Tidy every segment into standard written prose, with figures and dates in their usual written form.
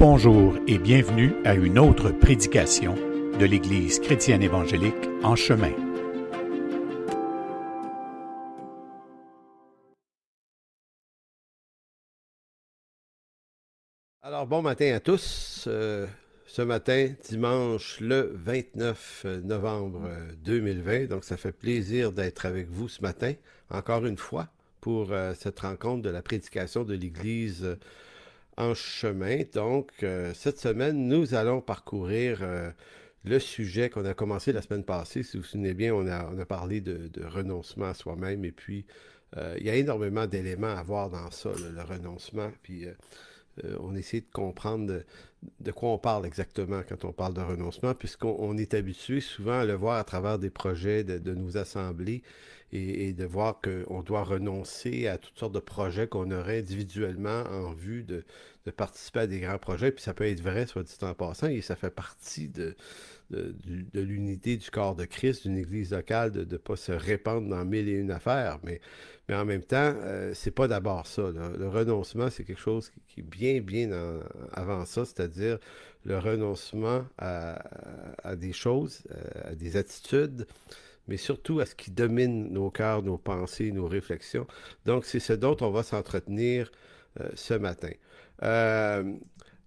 Bonjour et bienvenue à une autre prédication de l'Église chrétienne évangélique En Chemin. Alors, bon matin à tous. Ce matin, dimanche le 29 novembre 2020. Donc, ça fait plaisir d'être avec vous ce matin, encore une fois, pour cette rencontre de la prédication de l'Église En Chemin. Donc, cette semaine, nous allons parcourir le sujet qu'on a commencé la semaine passée. Si vous vous souvenez bien, on a parlé de renoncement à soi-même. Et puis, il y a énormément d'éléments à voir dans ça, le renoncement. Puis, on essaie de comprendre de quoi on parle exactement quand on parle de renoncement, puisqu'on est habitué souvent à le voir à travers des projets de nos assemblées et de voir qu'on doit renoncer à toutes sortes de projets qu'on aurait individuellement en vue de participer à des grands projets. Puis ça peut être vrai, soit dit en passant, et ça fait partie de l'unité du corps de Christ, d'une église locale, de ne pas se répandre dans mille et une affaires. Mais en même temps, c'est pas d'abord ça. Le renoncement, c'est quelque chose qui est bien avant ça, c'est-à-dire le renoncement à des choses, à des attitudes, mais surtout à ce qui domine nos cœurs, nos pensées, nos réflexions. Donc, c'est ce dont on va s'entretenir ce matin. Euh,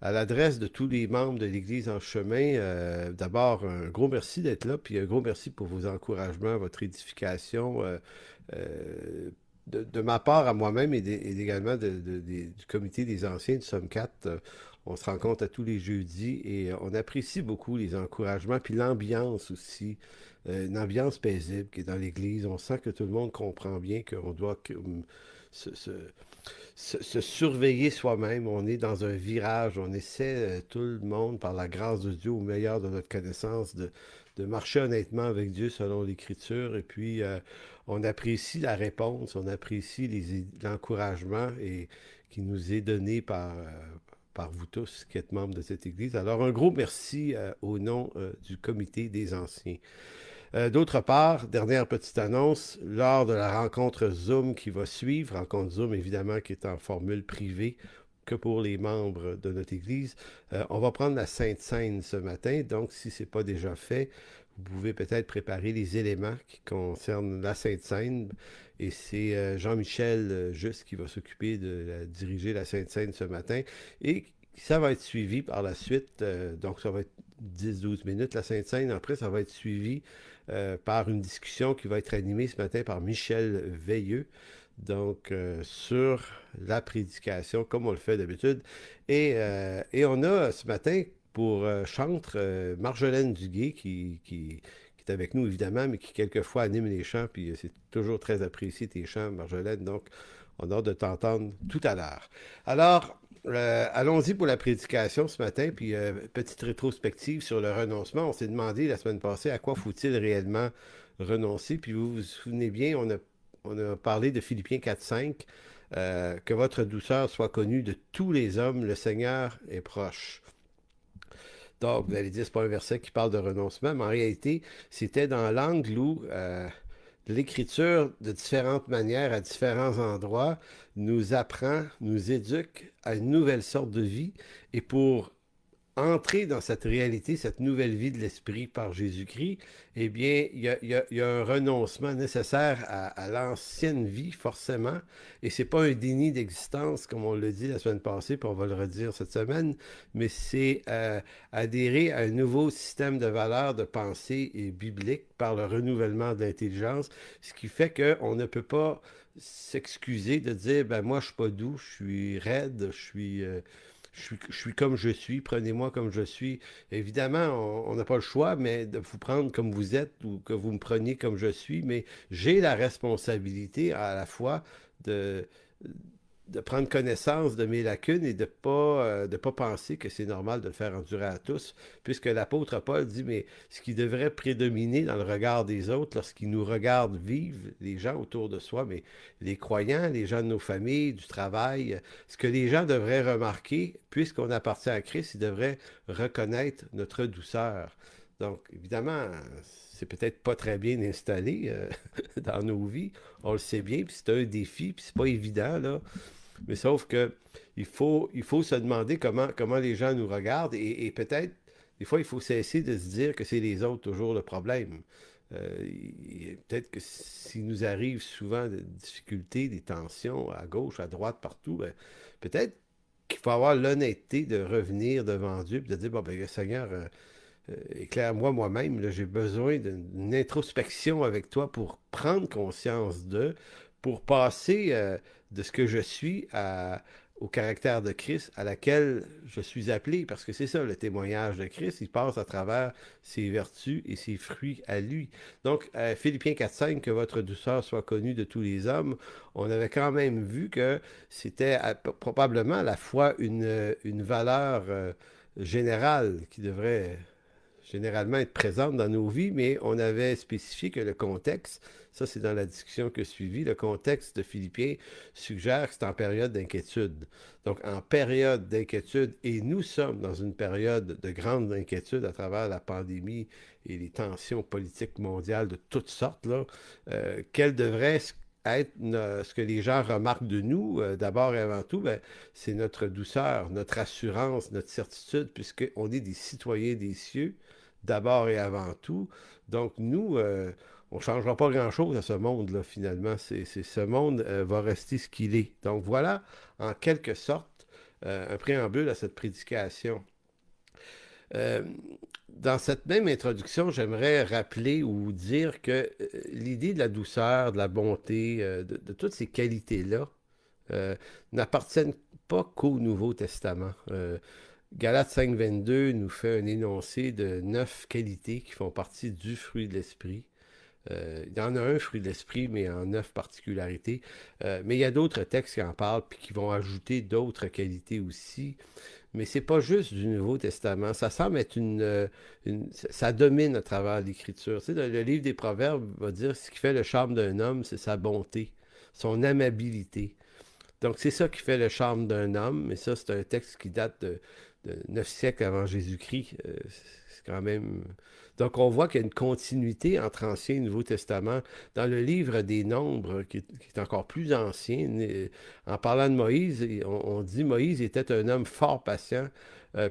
à l'adresse de tous les membres de l'Église En Chemin, d'abord, un gros merci d'être là, puis un gros merci pour vos encouragements, votre édification. Euh, de ma part à moi-même et également du comité des anciens du Somme 4, on se rencontre à tous les jeudis et on apprécie beaucoup les encouragements, puis l'ambiance aussi, une ambiance paisible qui est dans l'Église. On sent que tout le monde comprend bien qu'on doit se, se- se surveiller soi-même. On est dans un virage. On essaie, tout le monde, par la grâce de Dieu, au meilleur de notre connaissance, de marcher honnêtement avec Dieu selon l'Écriture. Et puis, on apprécie la réponse, on apprécie l'encouragement et qui nous est donné par vous tous qui êtes membres de cette Église. Alors, un gros merci au nom du comité des anciens. D'autre part, dernière petite annonce, lors de la rencontre Zoom qui va suivre, rencontre Zoom évidemment qui est en formule privée que pour les membres de notre Église, on va prendre la Sainte Seine ce matin, donc si ce n'est pas déjà fait, vous pouvez peut-être préparer les éléments qui concernent la Sainte Seine, et c'est Jean-Michel Juste qui va s'occuper de diriger la Sainte Seine ce matin, et ça va être suivi par la suite, donc ça va être 10-12 minutes la Sainte Seine, après ça va être suivi par une discussion qui va être animée ce matin par Michel Veilleux, donc sur la prédication, comme on le fait d'habitude. Et on a ce matin pour chantre Marjolaine Duguay qui est avec nous évidemment, mais qui quelquefois anime les chants, puis c'est toujours très apprécié tes chants, Marjolaine, donc on a hâte de t'entendre tout à l'heure. Alors, allons-y pour la prédication ce matin, puis petite rétrospective sur le renoncement. On s'est demandé la semaine passée à quoi faut-il réellement renoncer, puis vous vous souvenez bien, on a parlé de Philippiens 4.5, que votre douceur soit connue de tous les hommes, le Seigneur est proche. Donc, vous allez dire, c'est pas un verset qui parle de renoncement, mais en réalité, c'était dans l'angle où l'écriture, de différentes manières, à différents endroits, nous apprend, nous éduque à une nouvelle sorte de vie. Et pour entrer dans cette réalité, cette nouvelle vie de l'esprit par Jésus-Christ, eh bien, il y a un renoncement nécessaire à l'ancienne vie, forcément. Et c'est pas un déni d'existence, comme on l'a dit la semaine passée, puis on va le redire cette semaine, mais c'est adhérer à un nouveau système de valeurs, de pensée et biblique par le renouvellement de l'intelligence, ce qui fait qu'on ne peut pas s'excuser de dire, ben moi, je suis pas doux, je suis raide, je suis comme je suis, prenez-moi comme je suis. Évidemment, on n'a pas le choix, mais de vous prendre comme vous êtes ou que vous me preniez comme je suis, mais j'ai la responsabilité à la fois de, de prendre connaissance de mes lacunes et de pas penser que c'est normal de le faire endurer à tous, puisque l'apôtre Paul dit, mais ce qui devrait prédominer dans le regard des autres lorsqu'ils nous regardent vivre, les gens autour de soi, mais les croyants, les gens de nos familles, du travail, ce que les gens devraient remarquer, puisqu'on appartient à Christ, ils devraient reconnaître notre douceur. Donc, évidemment, c'est peut-être pas très bien installé dans nos vies, on le sait bien, puis c'est un défi, puis c'est pas évident, là. Mais sauf que il faut se demander comment les gens nous regardent et peut-être, des fois, il faut cesser de se dire que c'est les autres toujours le problème. Peut-être que s'il nous arrive souvent des difficultés, des tensions à gauche, à droite, partout, ben, peut-être qu'il faut avoir l'honnêteté de revenir devant Dieu et de dire, bon, ben, Seigneur, éclaire-moi moi-même, là, j'ai besoin d'une introspection avec toi pour prendre conscience pour passer de ce que je suis au caractère de Christ à laquelle je suis appelé, parce que c'est ça le témoignage de Christ, il passe à travers ses vertus et ses fruits à lui. Donc, Philippiens 4,5, que votre douceur soit connue de tous les hommes, on avait quand même vu que c'était probablement à la fois une valeur générale qui devrait généralement être présente dans nos vies, mais on avait spécifié que le contexte, ça c'est dans la discussion que suivit, le contexte de Philippiens suggère que c'est en période d'inquiétude. Donc en période d'inquiétude, et nous sommes dans une période de grande inquiétude à travers la pandémie et les tensions politiques mondiales de toutes sortes, là, quelle devrait être ce que les gens remarquent de nous, d'abord et avant tout, ben, c'est notre douceur, notre assurance, notre certitude, puisqu'on est des citoyens des cieux, d'abord et avant tout. Donc, nous, on ne changera pas grand-chose à ce monde-là, finalement. Ce monde va rester ce qu'il est. Donc, voilà, en quelque sorte, un préambule à cette prédication. Euh, Dans cette même introduction, j'aimerais rappeler ou dire que l'idée de la douceur, de la bonté, de toutes ces qualités-là, n'appartiennent pas qu'au Nouveau Testament. Galates 5,22 nous fait un énoncé de 9 qualités qui font partie du fruit de l'esprit. Il y en a un fruit de l'esprit, mais en 9 particularités. Mais il y a d'autres textes qui en parlent puis qui vont ajouter d'autres qualités aussi. Mais c'est pas juste du Nouveau Testament. Ça semble être ça domine à travers l'Écriture. Tu sais, le livre des Proverbes va dire ce qui fait le charme d'un homme, c'est sa bonté, son amabilité. Donc, c'est ça qui fait le charme d'un homme. Mais ça, c'est un texte qui date de 9 siècles avant Jésus-Christ. C'est quand même... Donc, on voit qu'il y a une continuité entre Ancien et Nouveau Testament. Dans le livre des Nombres, qui est encore plus ancien, en parlant de Moïse, on dit Moïse était un homme fort patient,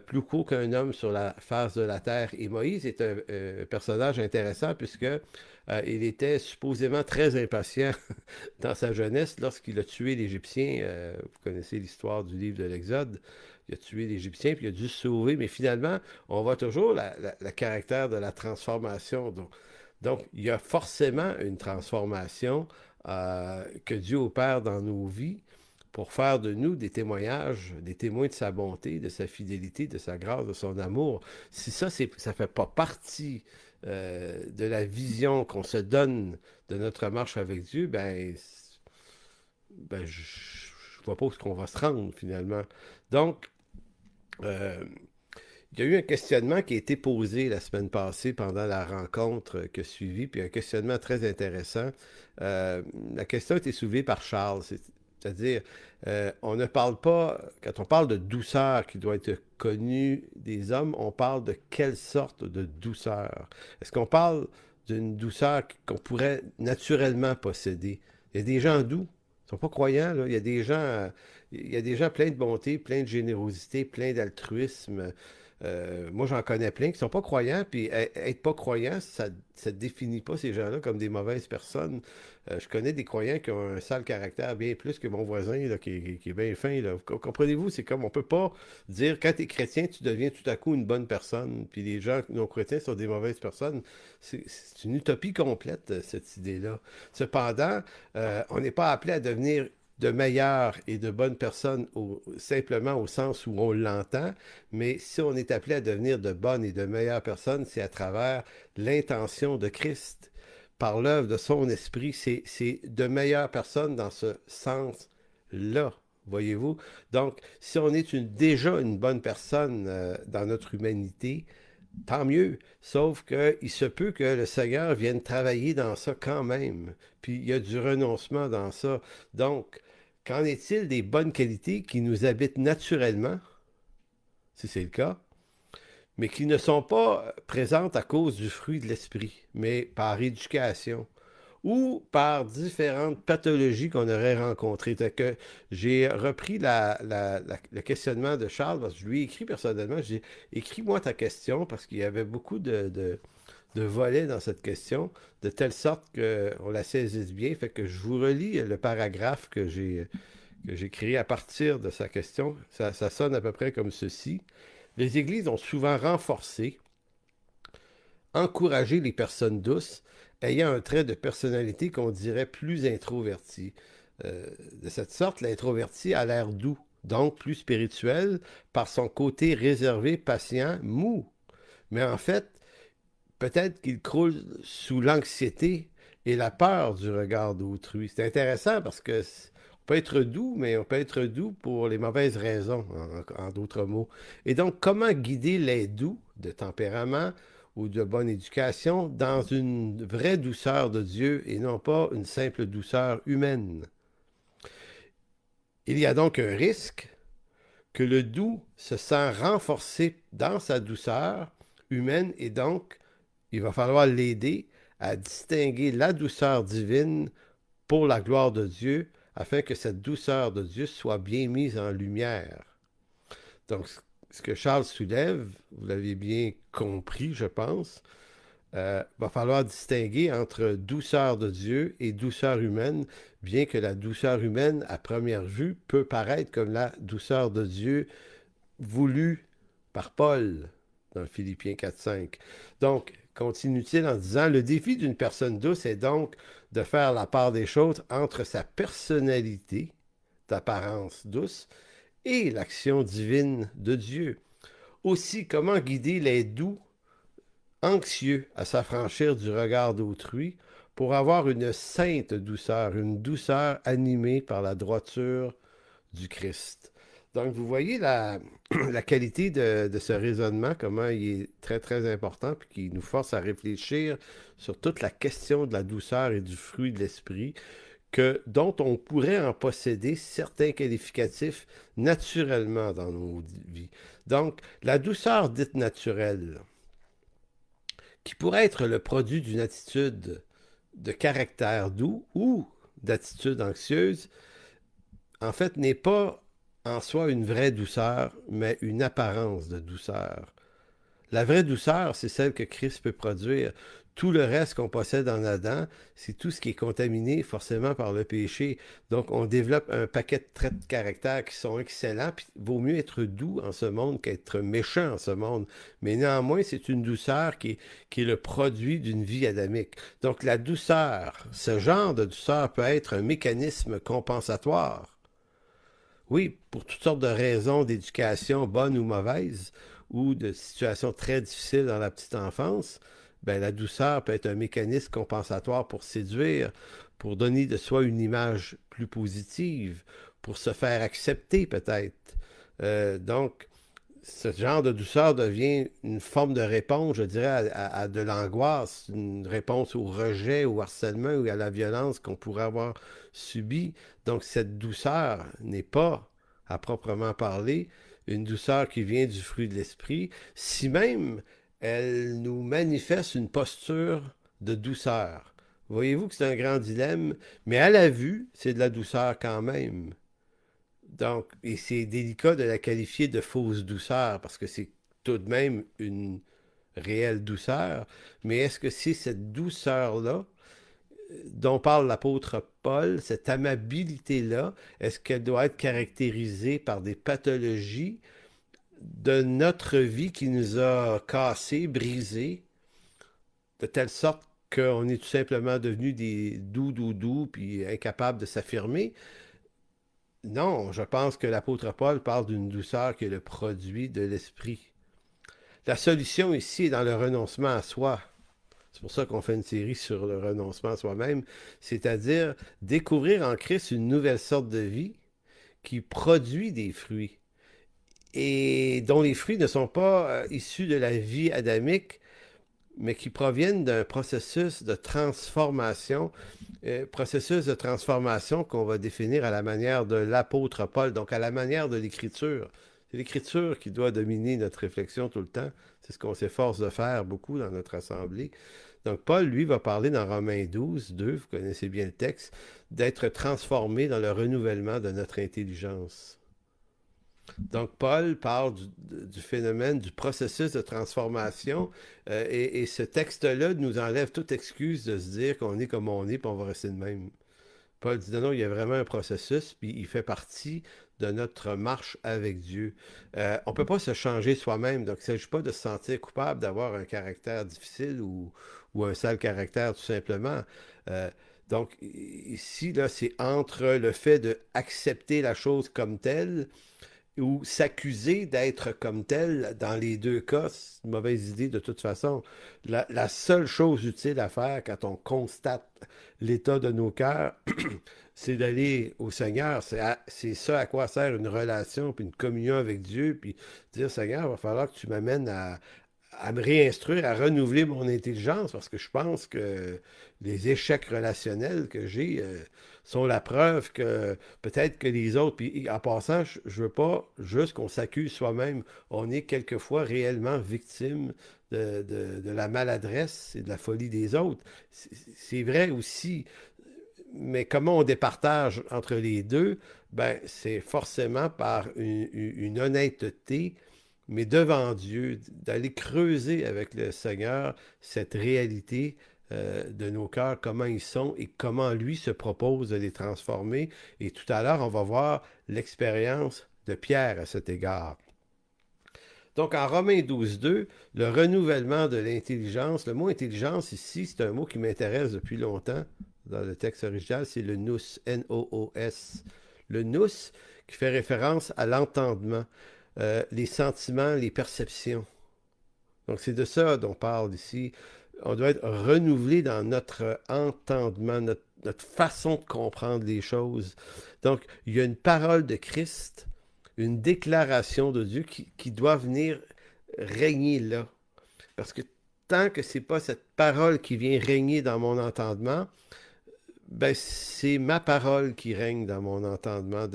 plus court qu'un homme sur la face de la terre. Et Moïse est un personnage intéressant puisque il était supposément très impatient dans sa jeunesse lorsqu'il a tué l'Égyptien. Vous connaissez l'histoire du livre de l'Exode. Il a tué l'Égyptien, puis il a dû se sauver. Mais finalement, on voit toujours le caractère de la transformation. Donc, il y a forcément une transformation que Dieu opère dans nos vies pour faire de nous des témoignages, des témoins de sa bonté, de sa fidélité, de sa grâce, de son amour. Si ça, ça ne fait pas partie de la vision qu'on se donne de notre marche avec Dieu, je ne vois pas où est-ce qu'on va se rendre finalement. Donc, euh, il y a eu un questionnement qui a été posé la semaine passée pendant la rencontre que suivit, puis un questionnement très intéressant. La question a été soulevée par Charles, c'est-à-dire, on ne parle pas, quand on parle de douceur qui doit être connue des hommes, on parle de quelle sorte de douceur? Est-ce qu'on parle d'une douceur qu'on pourrait naturellement posséder? Il y a des gens doux, ils ne sont pas croyants, là. Il y a des gens pleins de bonté, pleins de générosité, pleins d'altruisme. Moi, j'en connais plein qui ne sont pas croyants, puis être pas croyant, ça ne définit pas ces gens-là comme des mauvaises personnes. Je connais des croyants qui ont un sale caractère bien plus que mon voisin, là, qui est bien fin, là. Comprenez-vous, c'est comme, on peut pas dire, quand tu es chrétien, tu deviens tout à coup une bonne personne, puis les gens non chrétiens sont des mauvaises personnes. C'est une utopie complète, cette idée-là. Cependant, on n'est pas appelé à devenir de meilleures et de bonnes personnes simplement au sens où on l'entend, mais si on est appelé à devenir de bonnes et de meilleures personnes, c'est à travers l'intention de Christ, par l'œuvre de son esprit, c'est de meilleures personnes dans ce sens-là, voyez-vous. Donc, si on est déjà une bonne personne dans notre humanité, tant mieux, sauf qu'il se peut que le Seigneur vienne travailler dans ça quand même, puis il y a du renoncement dans ça. Donc, qu'en est-il des bonnes qualités qui nous habitent naturellement, si c'est le cas, mais qui ne sont pas présentes à cause du fruit de l'esprit, mais par éducation, ou par différentes pathologies qu'on aurait rencontrées. Que j'ai repris le questionnement de Charles, parce que je lui ai écrit personnellement, j'ai écris-moi ta question, parce qu'il y avait beaucoup de volets dans cette question, de telle sorte qu'on la saisisse bien. Fait que je vous relis le paragraphe que j'ai créé à partir de sa question. Ça sonne à peu près comme ceci. Les églises ont souvent renforcé, encouragé les personnes douces ayant un trait de personnalité qu'on dirait plus introverti. De cette sorte, l'introverti a l'air doux, donc plus spirituel, par son côté réservé, patient, mou. Mais en fait, peut-être qu'il croule sous l'anxiété et la peur du regard d'autrui. C'est intéressant parce que on peut être doux, mais on peut être doux pour les mauvaises raisons, en d'autres mots. Et donc, comment guider les doux de tempérament ou de bonne éducation dans une vraie douceur de Dieu et non pas une simple douceur humaine? Il y a donc un risque que le doux se sent renforcé dans sa douceur humaine et donc il va falloir l'aider à distinguer la douceur divine pour la gloire de Dieu, afin que cette douceur de Dieu soit bien mise en lumière. Donc, ce que Charles soulève, vous l'avez bien compris, je pense, va falloir distinguer entre douceur de Dieu et douceur humaine, bien que la douceur humaine, à première vue, peut paraître comme la douceur de Dieu voulue par Paul dans Philippiens 4.5. Donc, continue-t-il en disant, le défi d'une personne douce est donc de faire la part des choses entre sa personnalité, d'apparence douce, et l'action divine de Dieu. Aussi, comment guider les doux, anxieux à s'affranchir du regard d'autrui pour avoir une sainte douceur, une douceur animée par la droiture du Christ. Donc, vous voyez la qualité de ce raisonnement, comment il est très, très important, puis qui nous force à réfléchir sur toute la question de la douceur et du fruit de l'esprit, dont on pourrait en posséder certains qualificatifs naturellement dans nos vies. Donc, la douceur dite naturelle, qui pourrait être le produit d'une attitude de caractère doux ou d'attitude anxieuse, en fait, n'est pas en soi une vraie douceur, mais une apparence de douceur. La vraie douceur, c'est celle que Christ peut produire. Tout le reste qu'on possède en Adam, c'est tout ce qui est contaminé forcément par le péché. Donc, on développe un paquet de traits de caractère qui sont excellents. Puis, il vaut mieux être doux en ce monde qu'être méchant en ce monde. Mais néanmoins, c'est une douceur qui est le produit d'une vie adamique. Donc, la douceur, ce genre de douceur peut être un mécanisme compensatoire. Oui, pour toutes sortes de raisons d'éducation, bonnes ou mauvaises, ou de situations très difficiles dans la petite enfance, ben, la douceur peut être un mécanisme compensatoire pour séduire, pour donner de soi une image plus positive, pour se faire accepter peut-être. Donc, ce genre de douceur devient une forme de réponse, je dirais, à de l'angoisse, une réponse au rejet, au harcèlement ou à la violence qu'on pourrait avoir subi. Donc, cette douceur n'est pas, à proprement parler, une douceur qui vient du fruit de l'esprit, si même elle nous manifeste une posture de douceur. Voyez-vous que c'est un grand dilemme, mais à la vue, c'est de la douceur quand même. Donc, et c'est délicat de la qualifier de fausse douceur, parce que c'est tout de même une réelle douceur, mais est-ce que c'est cette douceur-là dont parle l'apôtre Paul, cette amabilité-là, est-ce qu'elle doit être caractérisée par des pathologies de notre vie qui nous a cassés, brisés, de telle sorte qu'on est tout simplement devenu des doux, puis incapables de s'affirmer? Non, je pense que l'apôtre Paul parle d'une douceur qui est le produit de l'esprit. La solution ici est dans le renoncement à soi. C'est pour ça qu'on fait une série sur le renoncement à soi-même, c'est-à-dire découvrir en Christ une nouvelle sorte de vie qui produit des fruits et dont les fruits ne sont pas issus de la vie adamique, mais qui proviennent d'un processus de transformation qu'on va définir à la manière de l'apôtre Paul, donc à la manière de l'Écriture. C'est l'Écriture qui doit dominer notre réflexion tout le temps. C'est ce qu'on s'efforce de faire beaucoup dans notre assemblée. Donc, Paul, lui, va parler dans Romains 12, 2, vous connaissez bien le texte, d'être transformé dans le renouvellement de notre intelligence. Donc, Paul parle du phénomène, du processus de transformation, et ce texte-là nous enlève toute excuse de se dire qu'on est comme on est, puis on va rester de même. Paul dit non, il y a vraiment un processus, puis il fait partie de notre marche avec Dieu. On ne peut pas se changer soi-même, donc il ne s'agit pas de se sentir coupable d'avoir un caractère difficile ou un sale caractère, tout simplement. Euh, donc, ici, là, c'est entre le fait d'accepter la chose comme telle ou s'accuser d'être comme tel. Dans les deux cas, c'est une mauvaise idée de toute façon. La seule chose utile à faire quand on constate l'état de nos cœurs, c'est d'aller au Seigneur. C'est ça à quoi sert une relation, puis une communion avec Dieu, puis dire, Seigneur, il va falloir que tu m'amènes à me réinstruire, à renouveler mon intelligence, parce que je pense que les échecs relationnels que j'ai sont la preuve que peut-être que les autres, puis en passant, je ne veux pas juste qu'on s'accuse soi-même, on est quelquefois réellement victime de la maladresse et de la folie des autres. C'est vrai aussi, mais comment on départage entre les deux? Ben, c'est forcément par une honnêteté, mais devant Dieu, d'aller creuser avec le Seigneur cette réalité de nos cœurs, comment ils sont et comment lui se propose de les transformer. Et tout à l'heure, on va voir l'expérience de Pierre à cet égard. Donc, en Romains 12.2, le renouvellement de l'intelligence, le mot intelligence ici, c'est un mot qui m'intéresse depuis longtemps dans le texte original, c'est le nous, N-O-O-S. Le nous qui fait référence à l'entendement, les sentiments, les perceptions. Donc, c'est de ça dont on parle ici. On doit être renouvelé dans notre entendement, notre façon de comprendre les choses. Donc, il y a une parole de Christ, une déclaration de Dieu qui doit venir régner là. Parce que tant que ce n'est pas cette parole qui vient régner dans mon entendement, ben, c'est ma parole qui règne dans mon entendement.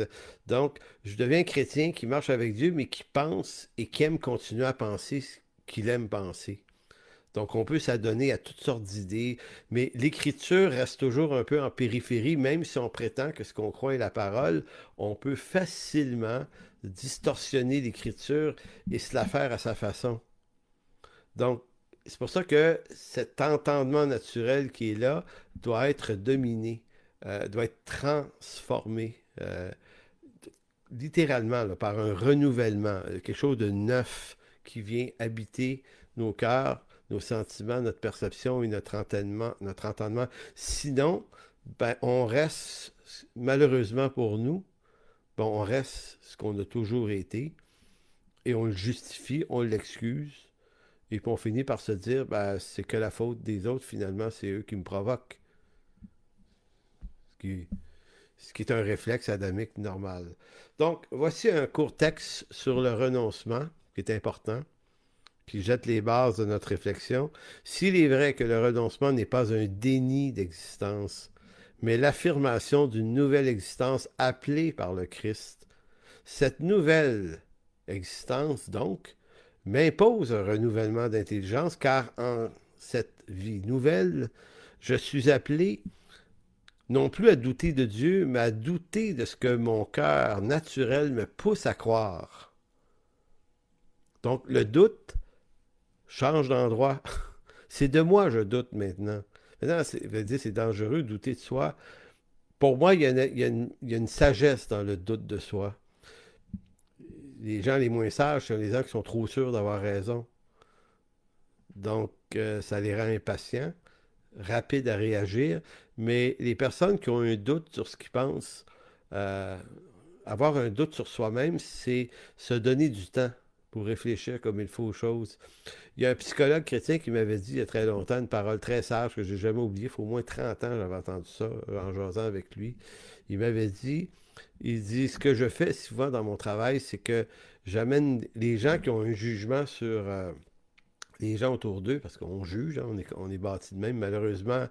Donc, je deviens chrétien qui marche avec Dieu, mais qui pense et qui aime continuer à penser ce qu'il aime penser. Donc, on peut s'adonner à toutes sortes d'idées, mais l'Écriture reste toujours un peu en périphérie, même si on prétend que ce qu'on croit est la parole, on peut facilement distorsionner l'Écriture et se la faire à sa façon. Donc, c'est pour ça que cet entendement naturel qui est là doit être dominé, doit être transformé, littéralement, là, par un renouvellement, quelque chose de neuf qui vient habiter nos cœurs, nos sentiments, notre perception et notre entendement. Sinon, ben, on reste, malheureusement pour nous, ben, on reste ce qu'on a toujours été et on le justifie, on l'excuse. Et puis on finit par se dire, ben, c'est que la faute des autres, finalement, c'est eux qui me provoquent. Ce qui est un réflexe adamique normal. Donc, voici un court texte sur le renoncement, qui est important, qui jette les bases de notre réflexion. S'il est vrai que le renoncement n'est pas un déni d'existence, mais l'affirmation d'une nouvelle existence appelée par le Christ, cette nouvelle existence, donc, m'impose un renouvellement d'intelligence, car en cette vie nouvelle, je suis appelé non plus à douter de Dieu, mais à douter de ce que mon cœur naturel me pousse à croire. Donc, le doute change d'endroit. C'est de moi que je doute maintenant. Maintenant, c'est dangereux de douter de soi. Pour moi, il y a une sagesse dans le doute de soi. Les gens les moins sages sont les gens qui sont trop sûrs d'avoir raison. Donc, ça les rend impatients, rapides à réagir. Mais les personnes qui ont un doute sur ce qu'ils pensent, avoir un doute sur soi-même, c'est se donner du temps pour réfléchir comme il faut aux choses. Il y a un psychologue chrétien qui m'avait dit il y a très longtemps une parole très sage que j'ai jamais oubliée. Il faut au moins 30 ans, j'avais entendu ça en jasant avec lui. Il m'avait dit, il dit, ce que je fais souvent dans mon travail, c'est que j'amène les gens qui ont un jugement sur les gens autour d'eux, parce qu'on juge, hein, on est bâti de même, malheureusement,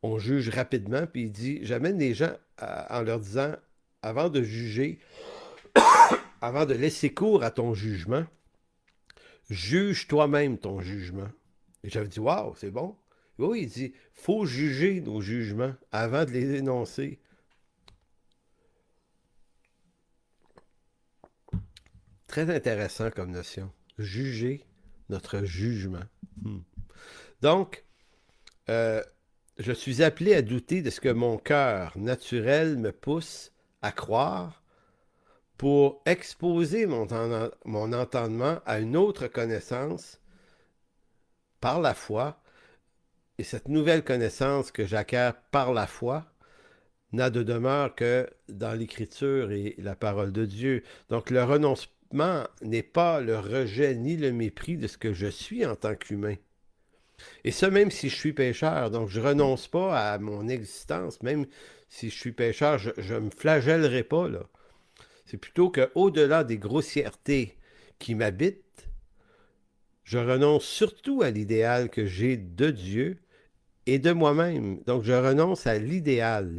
on juge rapidement, puis il dit, j'amène les gens en leur disant, avant de juger, avant de laisser cours à ton jugement, juge toi-même ton jugement. Et j'avais dit, waouh, c'est bon. Oui, il dit, faut juger nos jugements avant de les énoncer. Très intéressant comme notion. Juger notre jugement. Hmm. Donc, euh, je suis appelé à douter de ce que mon cœur naturel me pousse à croire pour exposer mon entendement à une autre connaissance par la foi. Et cette nouvelle connaissance que j'acquiers par la foi n'a de demeure que dans l'Écriture et la parole de Dieu. Donc le renoncement n'est pas le rejet ni le mépris de ce que je suis en tant qu'humain. Et ça, même si je suis pécheur, donc je renonce pas à mon existence, même si je suis pécheur, je me flagellerai pas, là. C'est plutôt qu'au-delà des grossièretés qui m'habitent, je renonce surtout à l'idéal que j'ai de Dieu et de moi-même. Donc, je renonce à l'idéal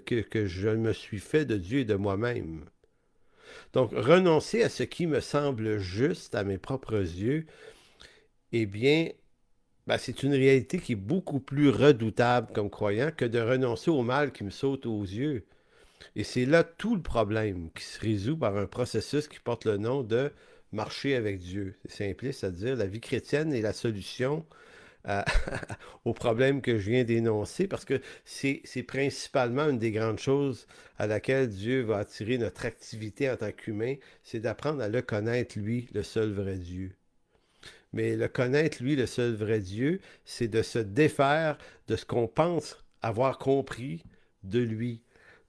que je me suis fait de Dieu et de moi-même. Donc, renoncer à ce qui me semble juste à mes propres yeux, eh bien, ben, c'est une réalité qui est beaucoup plus redoutable comme croyant que de renoncer au mal qui me saute aux yeux. Et c'est là tout le problème qui se résout par un processus qui porte le nom de marcher avec Dieu. C'est simpliste à dire, la vie chrétienne est la solution à, au problème que je viens d'énoncer, parce que c'est principalement une des grandes choses à laquelle Dieu va attirer notre activité en tant qu'humain, c'est d'apprendre à le connaître, lui, le seul vrai Dieu. Mais le connaître, lui, le seul vrai Dieu, c'est de se défaire de ce qu'on pense avoir compris de lui.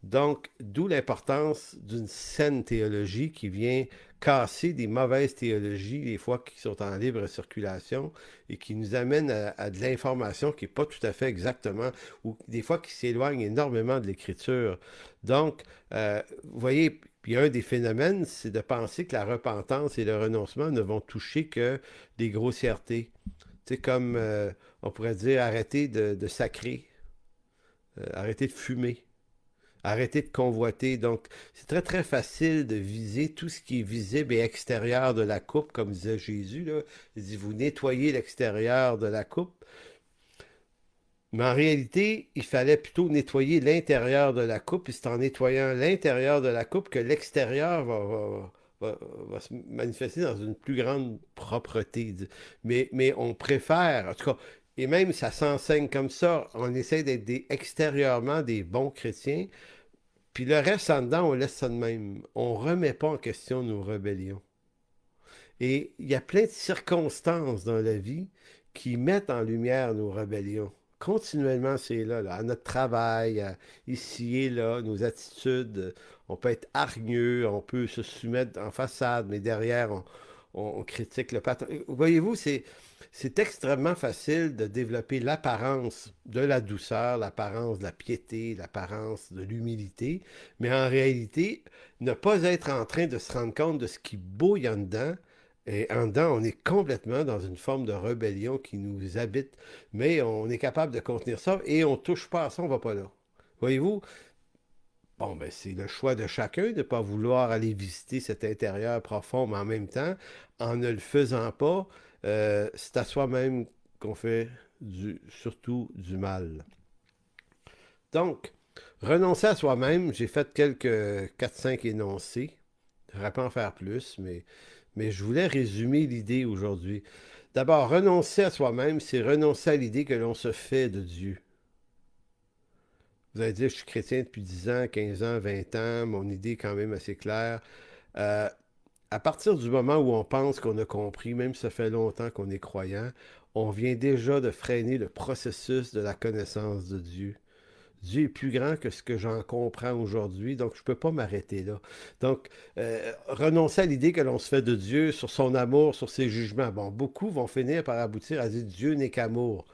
Donc, d'où l'importance d'une saine théologie qui vient casser des mauvaises théologies, des fois qui sont en libre circulation et qui nous amènent à de l'information qui n'est pas tout à fait exactement, ou des fois qui s'éloigne énormément de l'écriture. Donc, vous voyez, puis un des phénomènes, c'est de penser que la repentance et le renoncement ne vont toucher que des grossièretés. C'est comme, on pourrait dire, arrêter de sacrer, arrêter de fumer. Arrêtez de convoiter. Donc, c'est très, très facile de viser tout ce qui est visible et extérieur de la coupe, comme disait Jésus, là. Il dit, vous nettoyez l'extérieur de la coupe. Mais en réalité, il fallait plutôt nettoyer l'intérieur de la coupe, et c'est en nettoyant l'intérieur de la coupe que l'extérieur va se manifester dans une plus grande propreté. Mais on préfère, en tout cas, et même ça s'enseigne comme ça, on essaie d'être extérieurement des bons chrétiens, puis le reste en dedans, on laisse ça de même. On ne remet pas en question nos rébellions. Et il y a plein de circonstances dans la vie qui mettent en lumière nos rébellions. Continuellement, c'est là, à notre travail, ici et là, nos attitudes. On peut être hargneux, on peut se soumettre en façade, mais derrière, on critique le patron. Voyez-vous, c'est extrêmement facile de développer l'apparence de la douceur, l'apparence de la piété, l'apparence de l'humilité, mais en réalité, ne pas être en train de se rendre compte de ce qui bouille en dedans. Et en dedans, on est complètement dans une forme de rébellion qui nous habite, mais on est capable de contenir ça et on ne touche pas à ça, on ne va pas là. Voyez-vous, bon, ben, c'est le choix de chacun de ne pas vouloir aller visiter cet intérieur profond, mais en même temps, en ne le faisant pas, c'est à soi-même qu'on fait surtout du mal. Donc, renoncer à soi-même, j'ai fait quelques 4-5 énoncés. Je n'aurais pas en faire plus, mais je voulais résumer l'idée aujourd'hui. D'abord, renoncer à soi-même, c'est renoncer à l'idée que l'on se fait de Dieu. Vous allez dire, je suis chrétien depuis 10 ans, 15 ans, 20 ans, mon idée est quand même assez claire. Euh, à partir du moment où on pense qu'on a compris, même si ça fait longtemps qu'on est croyant, on vient déjà de freiner le processus de la connaissance de Dieu. Dieu est plus grand que ce que j'en comprends aujourd'hui, donc je ne peux pas m'arrêter là. Donc, renoncer à l'idée que l'on se fait de Dieu sur son amour, sur ses jugements. Bon, beaucoup vont finir par aboutir à dire Dieu n'est qu'amour.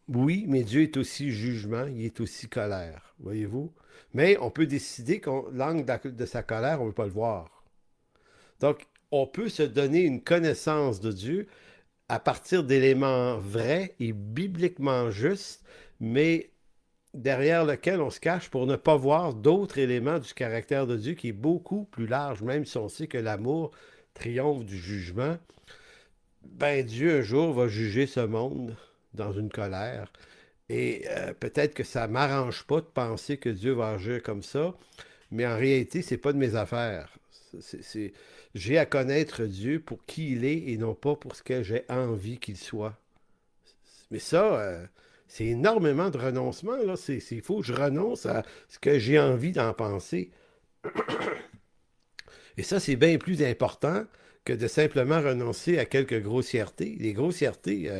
Oui, mais Dieu est aussi jugement, il est aussi colère, voyez-vous. Mais on peut décider que l'angle de sa colère, on ne veut pas le voir. Donc, on peut se donner une connaissance de Dieu à partir d'éléments vrais et bibliquement justes, mais derrière lequel on se cache pour ne pas voir d'autres éléments du caractère de Dieu qui est beaucoup plus large, même si on sait que l'amour triomphe du jugement. Ben, Dieu un jour va juger ce monde dans une colère. Et peut-être que ça m'arrange pas de penser que Dieu va agir comme ça, mais en réalité, c'est pas de mes affaires. J'ai à connaître Dieu pour qui il est et non pas pour ce que j'ai envie qu'il soit. Mais ça, c'est énormément de renoncement, là. Il faut que je renonce à ce que j'ai envie d'en penser. Et ça, c'est bien plus important que de simplement renoncer à quelques grossièretés. Les grossièretés,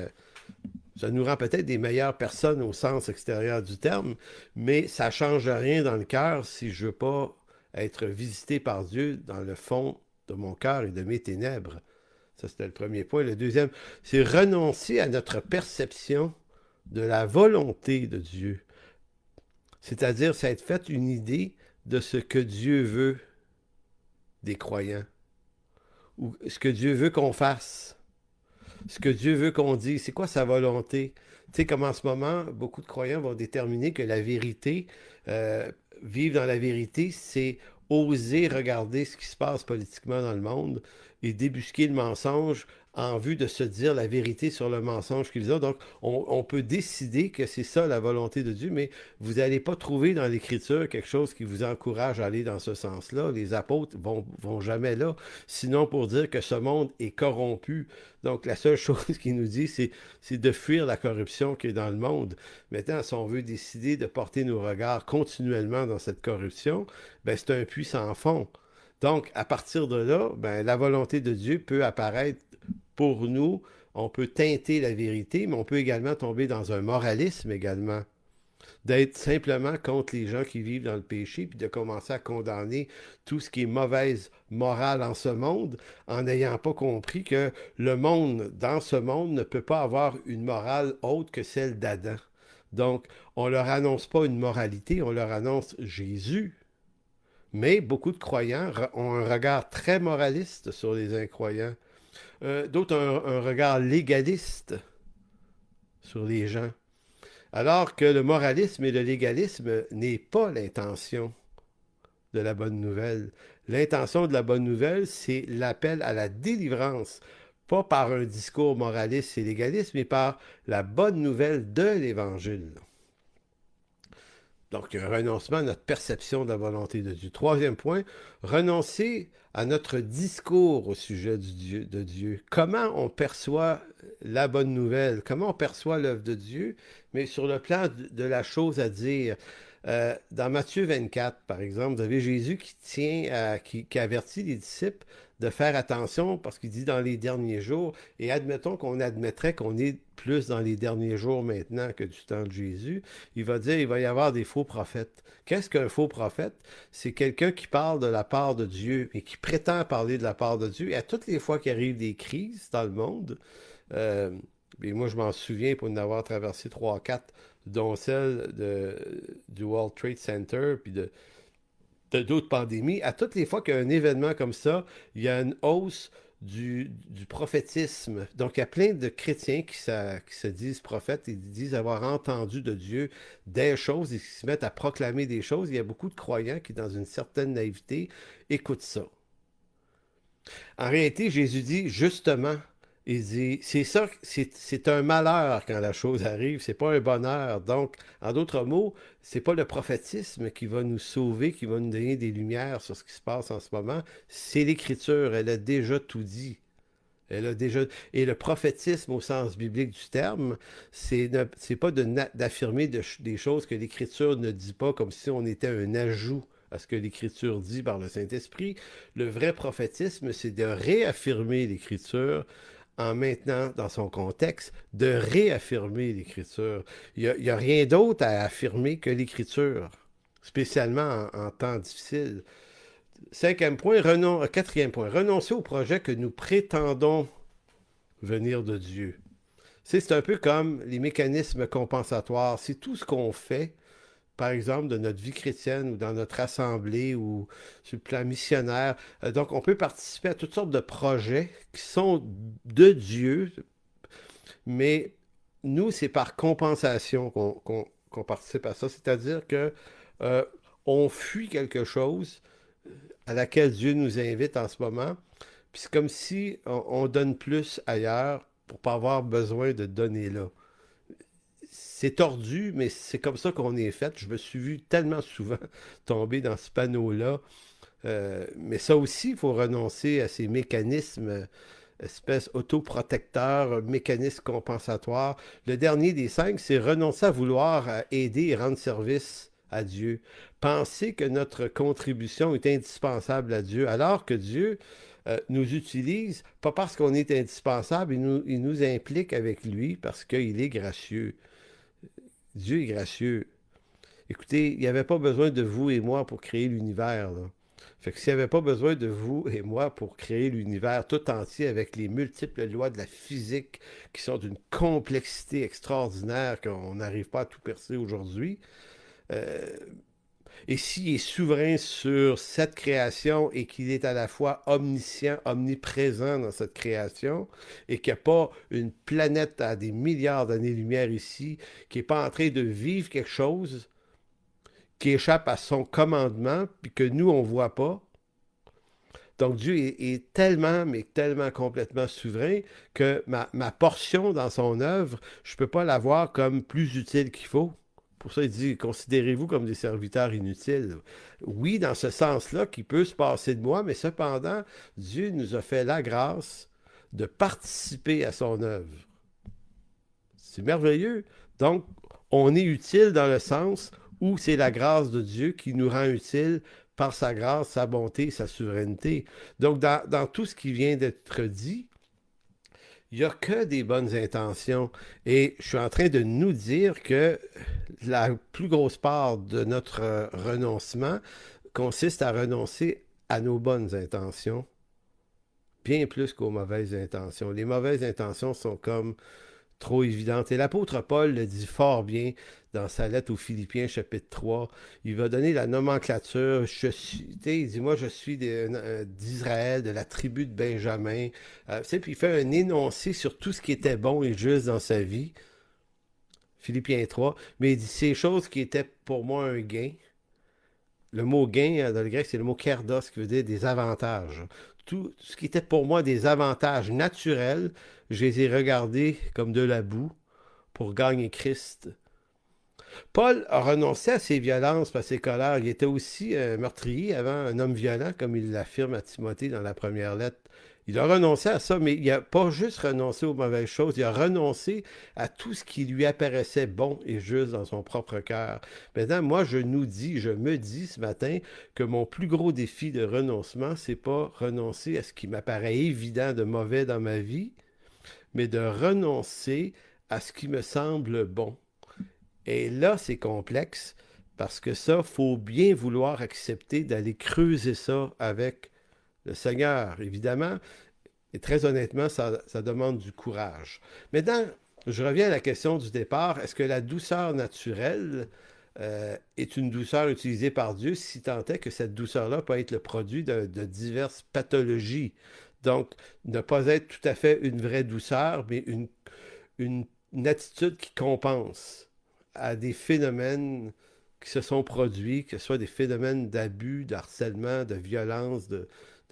ça nous rend peut-être des meilleures personnes au sens extérieur du terme, mais ça ne change rien dans le cœur si je ne veux pas être visité par Dieu dans le fond de mon cœur et de mes ténèbres. Ça, c'était le premier point. Le deuxième, c'est renoncer à notre perception de la volonté de Dieu. C'est-à-dire, c'est être fait une idée de ce que Dieu veut des croyants, ou ce que Dieu veut qu'on fasse, ce que Dieu veut qu'on dise, c'est quoi sa volonté. Tu sais, comme en ce moment, beaucoup de croyants vont déterminer que la vérité, vivre dans la vérité, c'est oser regarder ce qui se passe politiquement dans le monde et débusquer le mensonge en vue de se dire la vérité sur le mensonge qu'ils ont. Donc, on peut décider que c'est ça la volonté de Dieu, mais vous n'allez pas trouver dans l'Écriture quelque chose qui vous encourage à aller dans ce sens-là. Les apôtres vont jamais là, sinon pour dire que ce monde est corrompu. Donc, la seule chose qu'il nous dit, c'est de fuir la corruption qui est dans le monde. Maintenant, si on veut décider de porter nos regards continuellement dans cette corruption, ben, c'est un puits sans fond. Donc, à partir de là, ben, la volonté de Dieu peut apparaître pour nous. On peut teinter la vérité, mais on peut également tomber dans un moralisme également. D'être simplement contre les gens qui vivent dans le péché, puis de commencer à condamner tout ce qui est mauvaise morale en ce monde, en n'ayant pas compris que le monde, dans ce monde, ne peut pas avoir une morale autre que celle d'Adam. Donc, on ne leur annonce pas une moralité, on leur annonce Jésus. Mais beaucoup de croyants ont un regard très moraliste sur les incroyants. D'autres un regard légaliste sur les gens. Alors que le moralisme et le légalisme n'est pas l'intention de la bonne nouvelle. L'intention de la bonne nouvelle, c'est l'appel à la délivrance, pas par un discours moraliste et légaliste, mais par la bonne nouvelle de l'Évangile. Donc, un renoncement à notre perception de la volonté de Dieu. Troisième point, renoncer à notre discours au sujet de Dieu. Comment on perçoit la bonne nouvelle? Comment on perçoit l'œuvre de Dieu? Mais sur le plan de la chose à dire. Dans Matthieu 24, par exemple, vous avez Jésus qui avertit les disciples de faire attention parce qu'il dit dans les derniers jours, et admettons qu'on admettrait qu'on est plus dans les derniers jours maintenant que du temps de Jésus, il va dire il va y avoir des faux prophètes. Qu'est-ce qu'un faux prophète? C'est quelqu'un qui parle de la part de Dieu et qui prétend parler de la part de Dieu. Et à toutes les fois qu'il arrive des crises dans le monde, et moi je m'en souviens pour en avoir traversé 3-4, dont celle du World Trade Center, puis de d'autres pandémies, à toutes les fois qu'il y a un événement comme ça, il y a une hausse du prophétisme. Donc, il y a plein de chrétiens qui se disent prophètes et disent avoir entendu de Dieu des choses et qui se mettent à proclamer des choses. Il y a beaucoup de croyants qui, dans une certaine naïveté, écoutent ça. En réalité, Jésus dit justement, il dit, c'est ça, c'est un malheur quand la chose arrive, c'est pas un bonheur. Donc, en d'autres mots, c'est pas le prophétisme qui va nous sauver, qui va nous donner des lumières sur ce qui se passe en ce moment, c'est l'Écriture, elle a déjà tout dit. Et le prophétisme au sens biblique du terme, c'est pas d'affirmer des choses que l'Écriture ne dit pas comme si on était un ajout à ce que l'Écriture dit par le Saint-Esprit. Le vrai prophétisme, c'est de réaffirmer l'Écriture en maintenant dans son contexte, de réaffirmer l'Écriture. Il n'y a rien d'autre à affirmer que l'Écriture, spécialement en temps difficile. Quatrième point, renoncer au projet que nous prétendons venir de Dieu. C'est un peu comme les mécanismes compensatoires. C'est tout ce qu'on fait, par exemple, de notre vie chrétienne ou dans notre assemblée ou sur le plan missionnaire. Donc, on peut participer à toutes sortes de projets qui sont de Dieu, mais nous, c'est par compensation qu'on participe à ça, c'est-à-dire que euh, on fuit quelque chose à laquelle Dieu nous invite en ce moment, puis c'est comme si on donne plus ailleurs pour pas avoir besoin de donner là. C'est tordu, mais c'est comme ça qu'on est fait. Je me suis vu tellement souvent tomber dans ce panneau-là. Mais ça aussi, il faut renoncer à ces mécanismes, espèces autoprotecteurs, mécanismes compensatoires. Le dernier des cinq, c'est renoncer à vouloir aider et rendre service à Dieu. Penser que notre contribution est indispensable à Dieu, alors que Dieu nous utilise, pas parce qu'on est indispensable, il nous implique avec lui parce qu'il est gracieux. Dieu est gracieux. Écoutez, il n'y avait pas besoin de vous et moi pour créer l'univers, là. Fait que s'il n'y avait pas besoin de vous et moi pour créer l'univers tout entier avec les multiples lois de la physique qui sont d'une complexité extraordinaire qu'on n'arrive pas à tout percer aujourd'hui, euh, et s'il est souverain sur cette création et qu'il est à la fois omniscient, omniprésent dans cette création, et qu'il n'y a pas une planète à des milliards d'années-lumière ici qui n'est pas en train de vivre quelque chose qui échappe à son commandement, puis que nous, on ne voit pas. Donc Dieu est tellement, mais tellement complètement souverain que ma portion dans son œuvre, je ne peux pas la voir comme plus utile qu'il faut. Pour ça, il dit, considérez-vous comme des serviteurs inutiles. Oui, dans ce sens-là, qui peut se passer de moi, mais cependant, Dieu nous a fait la grâce de participer à son œuvre. C'est merveilleux. Donc, on est utile dans le sens où c'est la grâce de Dieu qui nous rend utile par sa grâce, sa bonté, sa souveraineté. Donc, dans tout ce qui vient d'être dit, il n'y a que des bonnes intentions. Et je suis en train de nous dire que la plus grosse part de notre renoncement consiste à renoncer à nos bonnes intentions, bien plus qu'aux mauvaises intentions. Les mauvaises intentions sont comme trop évidente. Et l'apôtre Paul le dit fort bien dans sa lettre aux Philippiens, chapitre 3. Il va donner la nomenclature. Il dit, moi, je suis d'Israël, de la tribu de Benjamin. Puis il fait un énoncé sur tout ce qui était bon et juste dans sa vie. Philippiens 3. Mais il dit, ces choses qui étaient pour moi un gain. Le mot gain, dans le grec, c'est le mot kerdos, qui veut dire des avantages. Tout ce qui était pour moi des avantages naturels, je les ai regardés comme de la boue pour gagner Christ. Paul a renoncé à ses violences, à ses colères. Il était aussi un meurtrier avant, un homme violent, comme il l'affirme à Timothée dans la première lettre. Il a renoncé à ça, mais il n'a pas juste renoncé aux mauvaises choses, il a renoncé à tout ce qui lui apparaissait bon et juste dans son propre cœur. Maintenant, moi, je me dis ce matin que mon plus gros défi de renoncement, c'est pas renoncer à ce qui m'apparaît évident de mauvais dans ma vie, mais de renoncer à ce qui me semble bon. Et là, c'est complexe parce que ça, il faut bien vouloir accepter d'aller creuser ça avec le Seigneur, évidemment. Et très honnêtement, ça demande du courage. Maintenant, je reviens à la question du départ. Est-ce que la douceur naturelle est une douceur utilisée par Dieu, si tant est que cette douceur-là peut être le produit de diverses pathologies? Donc, ne pas être tout à fait une vraie douceur, mais une attitude qui compense à des phénomènes qui se sont produits, que ce soit des phénomènes d'abus, de harcèlement, de violence, de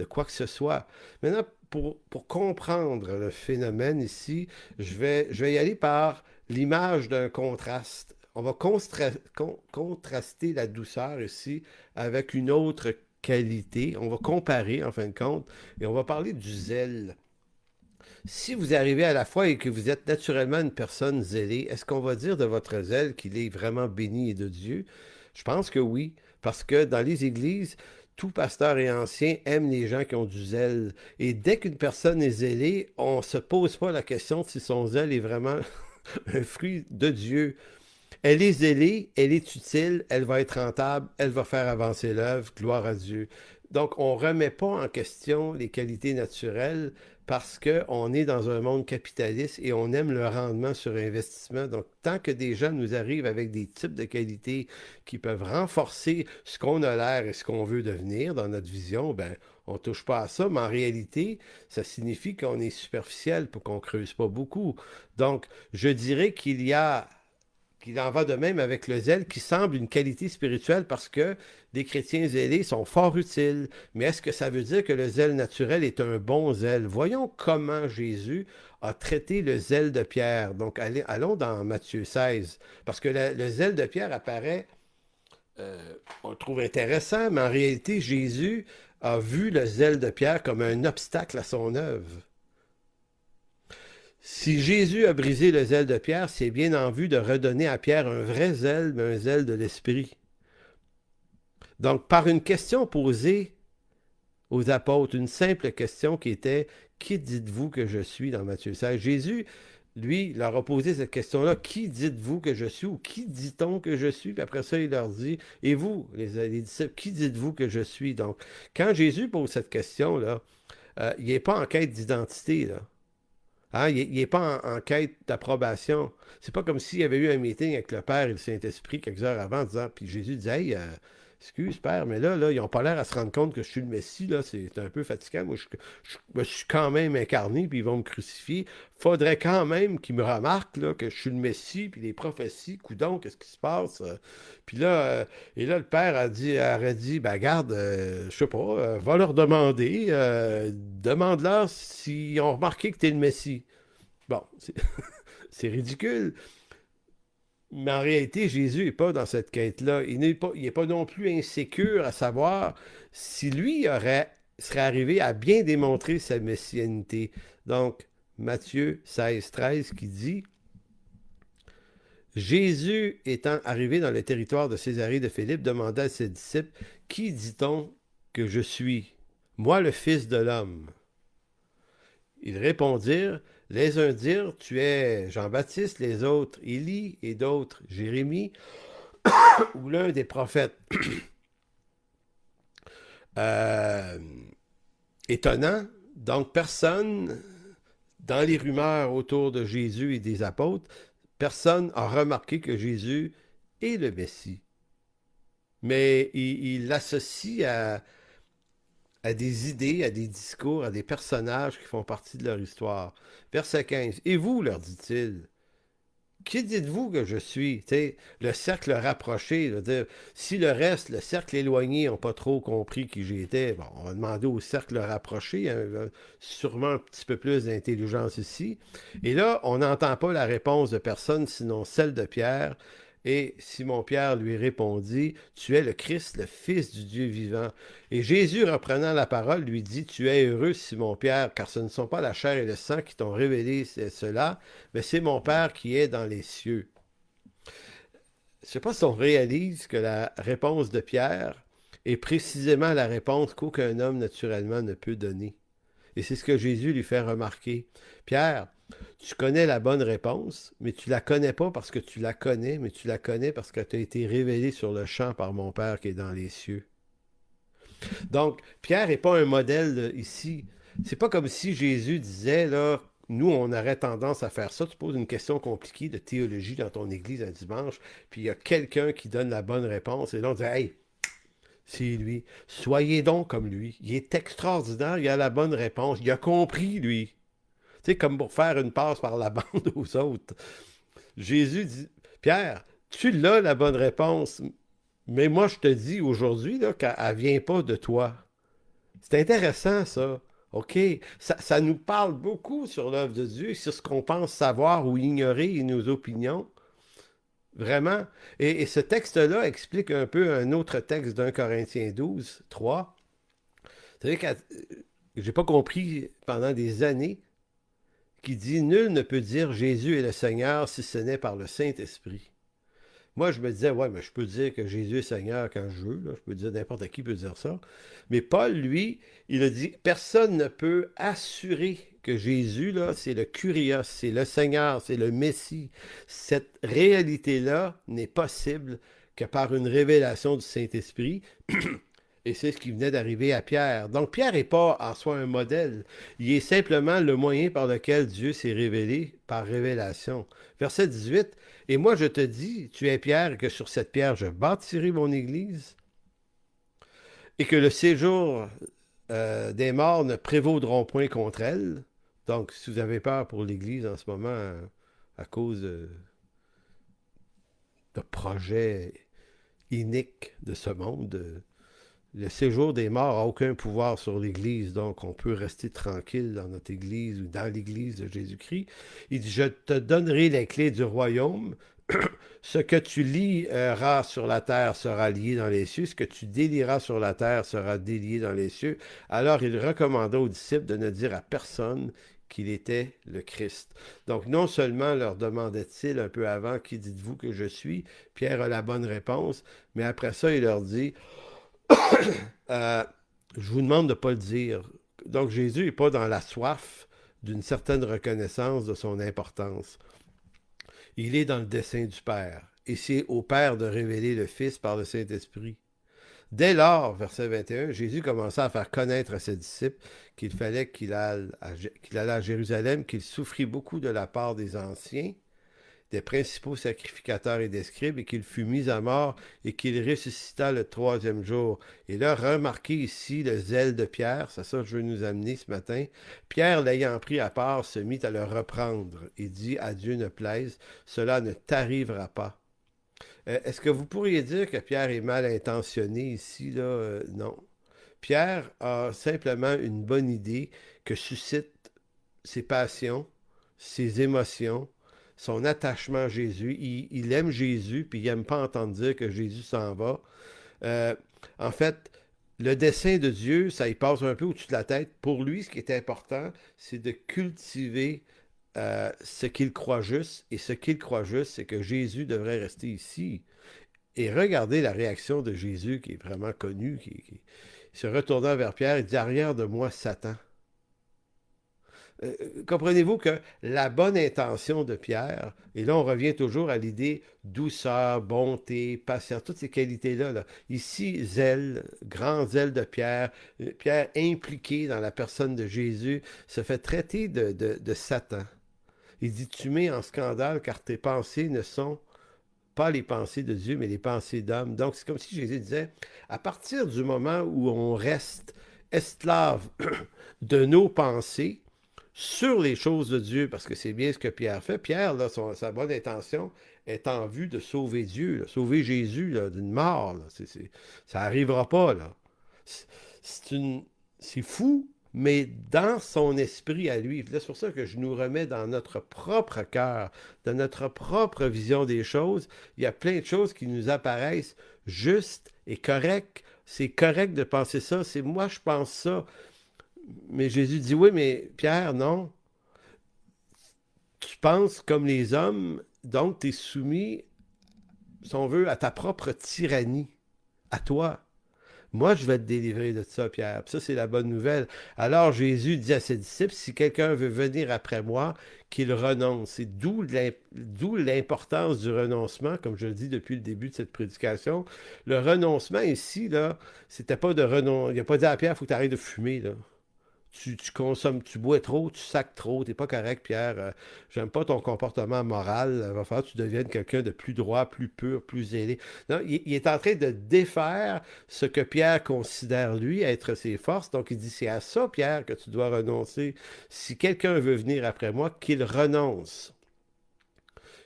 quoi que ce soit. Maintenant, pour comprendre le phénomène ici, je vais y aller par l'image d'un contraste. On va contraster la douceur ici avec une autre qualité. On va comparer, en fin de compte, et on va parler du zèle. Si vous arrivez à la foi et que vous êtes naturellement une personne zélée, est-ce qu'on va dire de votre zèle qu'il est vraiment béni et de Dieu? Je pense que oui, parce que dans les églises, tout pasteur et ancien aime les gens qui ont du zèle. Et dès qu'une personne est zélée, on ne se pose pas la question de si son zèle est vraiment un fruit de Dieu. Elle est zélée, elle est utile, elle va être rentable, elle va faire avancer l'œuvre, gloire à Dieu. Donc, on ne remet pas en question les qualités naturelles parce qu'on est dans un monde capitaliste et on aime le rendement sur investissement. Donc, tant que des gens nous arrivent avec des types de qualités qui peuvent renforcer ce qu'on a l'air et ce qu'on veut devenir dans notre vision, ben, on ne touche pas à ça, mais en réalité, ça signifie qu'on est superficiel pour qu'on ne creuse pas beaucoup. Donc, je dirais qu'il en va de même avec le zèle, qui semble une qualité spirituelle parce que des chrétiens zélés sont fort utiles. Mais est-ce que ça veut dire que le zèle naturel est un bon zèle? Voyons comment Jésus a traité le zèle de Pierre. Donc, allons dans Matthieu 16, parce que le zèle de Pierre apparaît, on le trouve intéressant, mais en réalité, Jésus a vu le zèle de Pierre comme un obstacle à son œuvre. Si Jésus a brisé le zèle de Pierre, c'est bien en vue de redonner à Pierre un vrai zèle, mais un zèle de l'esprit. Donc, par une question posée aux apôtres, une simple question qui était « Qui dites-vous que je suis » dans Matthieu 16, Jésus, lui, leur a posé cette question-là « Qui dites-vous que je suis » ou « Qui dit-on que je suis » Puis après ça, il leur dit « Et vous, les disciples, qui dites-vous que je suis » Donc, quand Jésus pose cette question-là, il n'est pas en quête d'identité, là. Hein, il n'est pas en quête d'approbation. C'est pas comme s'il y avait eu un meeting avec le Père et le Saint-Esprit quelques heures avant, en disant, puis Jésus disait, hey, excuse Père, mais là, ils n'ont pas l'air à se rendre compte que je suis le Messie, là, c'est un peu fatigant. Moi, je me suis quand même incarné, puis ils vont me crucifier. Faudrait quand même qu'ils me remarquent là, que je suis le Messie, puis les prophéties, coudonc, qu'est-ce qui se passe? Puis là, et là, le Père aurait dit, ben garde, je sais pas, va leur demander, demande-leur s'ils ont remarqué que tu es le Messie. Bon, c'est ridicule. Mais en réalité, Jésus n'est pas dans cette quête-là. Il n'est pas non plus insécure à savoir si lui serait arrivé à bien démontrer sa messianité. Donc, Matthieu 16, 13 qui dit Jésus étant arrivé dans le territoire de Césarée de Philippe, demanda à ses disciples Qui dit-on que je suis? Moi, le Fils de l'homme. Ils répondirent Les uns dirent, tu es Jean-Baptiste, les autres, Élie, et d'autres, Jérémie, ou l'un des prophètes. Euh, Étonnant. Donc, personne, dans les rumeurs autour de Jésus et des apôtres, personne n'a remarqué que Jésus est le Messie. Mais il l'associe à des idées, à des discours, à des personnages qui font partie de leur histoire. Verset 15. Et vous, leur dit-il, qui dites-vous que je suis? T'sais, le cercle rapproché, dire, si le reste, le cercle éloigné, n'ont pas trop compris qui j'étais, bon, on va demander au cercle rapproché, hein, sûrement un petit peu plus d'intelligence ici. Et là, on n'entend pas la réponse de personne, sinon celle de Pierre. Et Simon-Pierre lui répondit, Tu es le Christ, le Fils du Dieu vivant. Et Jésus, reprenant la parole, lui dit, Tu es heureux, Simon-Pierre, car ce ne sont pas la chair et le sang qui t'ont révélé cela, mais c'est mon Père qui est dans les cieux. Je ne sais pas si on réalise que la réponse de Pierre est précisément la réponse qu'aucun homme naturellement ne peut donner. Et c'est ce que Jésus lui fait remarquer. Pierre, tu connais la bonne réponse, mais tu la connais pas parce que tu la connais, mais tu la connais parce que tu as été révélé sur le champ par mon Père qui est dans les cieux. Donc, Pierre n'est pas un modèle ici. C'est pas comme si Jésus disait, là, nous, on aurait tendance à faire ça. Tu poses une question compliquée de théologie dans ton église un dimanche, puis il y a quelqu'un qui donne la bonne réponse, et là, on dit, hey, c'est lui. Soyez donc comme lui. Il est extraordinaire, il a la bonne réponse. Il a compris, lui. Tu sais, comme pour faire une passe par la bande aux autres. Jésus dit, Pierre, tu l'as la bonne réponse, mais moi je te dis aujourd'hui là, qu'elle ne vient pas de toi. C'est intéressant ça. OK? Ça nous parle beaucoup sur l'œuvre de Dieu, sur ce qu'on pense savoir ou ignorer et nos opinions. Vraiment. Et ce texte-là explique un peu un autre texte d'un Corinthiens 12, 3. C'est vrai que j'ai pas compris pendant des années qui dit Nul ne peut dire Jésus est le Seigneur si ce n'est par le Saint-Esprit. Moi, je me disais, ouais, mais je peux dire que Jésus est Seigneur quand je veux. Là. Je peux dire, n'importe qui peut dire ça. Mais Paul, lui, il a dit, personne ne peut assurer que Jésus, là, c'est le Kyrios, c'est le Seigneur, c'est le Messie. Cette réalité-là n'est possible que par une révélation du Saint-Esprit. Et c'est ce qui venait d'arriver à Pierre. Donc Pierre n'est pas en soi un modèle. Il est simplement le moyen par lequel Dieu s'est révélé par révélation. Verset 18. Et moi je te dis, tu es Pierre, et que sur cette pierre je bâtirai mon église, et que le séjour des morts ne prévaudront point contre elle. Donc, si vous avez peur pour l'église en ce moment à cause de, de projet inique de ce monde. Le séjour des morts n'a aucun pouvoir sur l'Église, donc on peut rester tranquille dans notre Église ou dans l'Église de Jésus-Christ. Il dit, je te donnerai les clés du royaume. Ce que tu lieras sur la terre sera lié dans les cieux. Ce que tu délieras sur la terre sera délié dans les cieux. Alors il recommanda aux disciples de ne dire à personne qu'il était le Christ. Donc non seulement leur demandait-il un peu avant, qui dites-vous que je suis? Pierre a la bonne réponse, mais après ça, il leur dit, je vous demande de ne pas le dire. Donc Jésus n'est pas dans la soif d'une certaine reconnaissance de son importance. Il est dans le dessein du Père. Et c'est au Père de révéler le Fils par le Saint-Esprit. Dès lors, verset 21, Jésus commença à faire connaître à ses disciples qu'il fallait qu'il allât à Jérusalem, qu'il souffrit beaucoup de la part des anciens, des principaux sacrificateurs et des scribes, et qu'il fut mis à mort et qu'il ressuscita le troisième jour. Et là, remarquez ici le zèle de Pierre, c'est ça que je veux nous amener ce matin. Pierre, l'ayant pris à part, se mit à le reprendre et dit, à Dieu ne plaise, cela ne t'arrivera pas. Est-ce que vous pourriez dire que Pierre est mal intentionné ici, là? Non. Pierre a simplement une bonne idée que suscite ses passions, ses émotions, son attachement à Jésus. Il aime Jésus, puis il n'aime pas entendre dire que Jésus s'en va. En fait, le dessein de Dieu, ça y passe un peu au-dessus de la tête. Pour lui, ce qui est important, c'est de cultiver ce qu'il croit juste. Et ce qu'il croit juste, c'est que Jésus devrait rester ici. Et regardez la réaction de Jésus, qui est vraiment connue, qui se retournant vers Pierre, il dit, arrière de moi, Satan. Comprenez-vous que la bonne intention de Pierre, et là on revient toujours à l'idée douceur, bonté, patience, toutes ces qualités-là. Là. Ici, zèle, grand zèle de Pierre, Pierre impliqué dans la personne de Jésus, se fait traiter de Satan. Il dit, tu mets en scandale car tes pensées ne sont pas les pensées de Dieu, mais les pensées d'homme. Donc c'est comme si Jésus disait, à partir du moment où on reste esclave de nos pensées, sur les choses de Dieu, parce que c'est bien ce que Pierre fait. Pierre, là, sa bonne intention est en vue de sauver Dieu, là, sauver Jésus d'une mort. Là. Ça n'arrivera pas. Là. C'est fou, mais dans son esprit à lui. C'est pour ça que je nous remets dans notre propre cœur, dans notre propre vision des choses. Il y a plein de choses qui nous apparaissent justes et correctes. C'est correct de penser ça. C'est moi, je pense ça. Mais Jésus dit, oui, mais Pierre, non. Tu penses comme les hommes, donc tu es soumis, si on veut, à ta propre tyrannie, à toi. Moi, je vais te délivrer de ça, Pierre. Puis ça, c'est la bonne nouvelle. Alors Jésus dit à ses disciples, si quelqu'un veut venir après moi, qu'il renonce. C'est d'où l'importance du renoncement, comme je le dis depuis le début de cette prédication. Le renoncement ici, là, c'était pas de renoncer. Il n'a pas dit à Pierre, il faut que tu arrêtes de fumer, là. Tu consommes, tu bois trop, tu sacs trop, t'es pas correct, Pierre. J'aime pas ton comportement moral. Il va falloir que tu deviennes quelqu'un de plus droit, plus pur, plus zélé. Non, il est en train de défaire ce que Pierre considère, lui, être ses forces. Donc, il dit, c'est à ça, Pierre, que tu dois renoncer. Si quelqu'un veut venir après moi, qu'il renonce.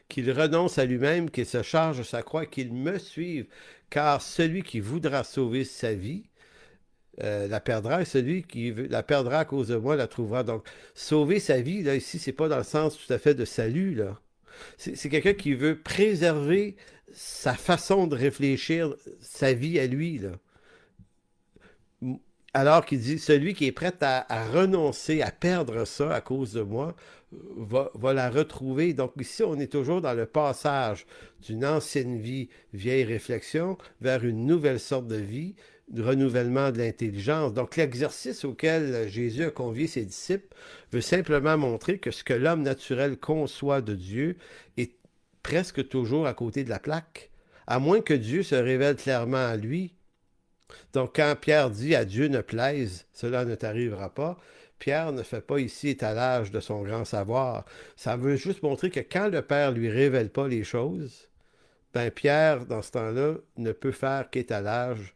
Qu'il renonce à lui-même, qu'il se charge de sa croix, qu'il me suive. Car celui qui voudra sauver sa vie, la perdra, et celui qui la perdra à cause de moi la trouvera. Donc, sauver sa vie, là, ici, c'est pas dans le sens tout à fait de salut, là. C'est quelqu'un qui veut préserver sa façon de réfléchir, sa vie à lui, là. Alors qu'il dit, celui qui est prêt à renoncer, à perdre ça à cause de moi, va la retrouver. Donc ici, on est toujours dans le passage d'une ancienne vie, vieille réflexion, vers une nouvelle sorte de vie, du renouvellement de l'intelligence. Donc l'exercice auquel Jésus a convié ses disciples veut simplement montrer que ce que l'homme naturel conçoit de Dieu est presque toujours à côté de la plaque, à moins que Dieu se révèle clairement à lui. Donc quand Pierre dit « à Dieu ne plaise, cela ne t'arrivera pas », Pierre ne fait pas ici étalage de son grand savoir. Ça veut juste montrer que quand le Père lui révèle pas les choses, ben Pierre, dans ce temps-là, ne peut faire qu'étalage